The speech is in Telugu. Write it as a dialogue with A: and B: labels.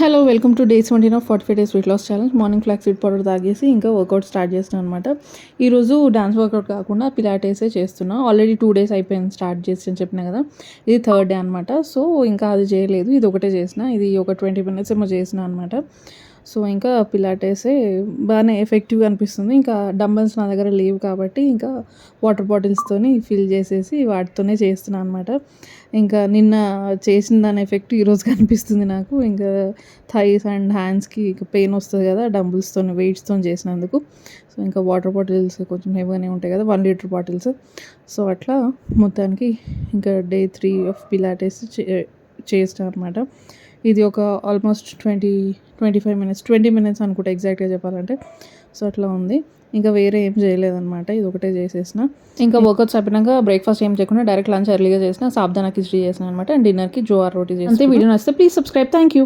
A: Hello welcome to day 17 of 45 days weight loss challenge. Morning flax seed powder తాగేసి ఇంకా వర్కౌట్ స్టార్ట్ చేస్తున్నాను అనమాట. ఈరోజు డాన్స్ వర్కౌట్ కాకుండా పిలాటేసే చేస్తున్నా. ఆల్రెడీ 2 days అయిపోయింది స్టార్ట్ చేసి అని చెప్పిన కదా, ఇది 3rd డే అనమాట. సో ఇంకా అది చేయలేదు, ఇది ఒకటే చేసిన. ఇది ఒక 20 minutes ఏమో చేసిన అనమాట. సో ఇంకా పిలాటేసే బాగానే ఎఫెక్టివ్గా అనిపిస్తుంది. ఇంకా డంబల్స్ నా దగ్గర లేవు కాబట్టి ఇంకా వాటర్ బాటిల్స్తోని ఫిల్ చేసేసి వాటితోనే చేస్తున్నాను అనమాట. ఇంకా నిన్న చేసిన దాని ఎఫెక్ట్ ఈరోజు కనిపిస్తుంది నాకు. ఇంకా థైస్ అండ్ హ్యాండ్స్కి పెయిన్ వస్తుంది కదా డంబుల్స్తో వెయిట్స్తో చేసినందుకు. సో ఇంకా వాటర్ బాటిల్స్ కొంచెం హెవీగానే ఉంటాయి కదా, 1 liter బాటిల్స్. సో అట్లా మొత్తానికి ఇంకా డే 3 ఆఫ్ పిలాటెస్ చేస్తాను అనమాట. ఇది ఒక ఆల్మోస్ట్ 20-25 minutes, 20 minutes అనుకుంటా ఎగ్జాక్ట్గా చెప్పాలంటే. సో అట్లా ఉంది. ఇంకా వేరే ఏం చేయలేదన్నమాట, ఇది ఒకటే చేసేసిన. ఇంకా వర్కౌట్స్ అయిపోయినాక బ్రేక్ఫాస్ట్ ఏం చేయకుండా డైరెక్ట్ లంచ్ ఎర్లీగా చేసిన. సాబ్దానా కిచడీ చేసిన అనమాట. అండ్ డిన్నర్కి జోఆర్ రోటీ చేసిన. అంతే. వీడియో నచ్చితే ప్లీజ్ సబ్స్క్రైబ్. Thank you.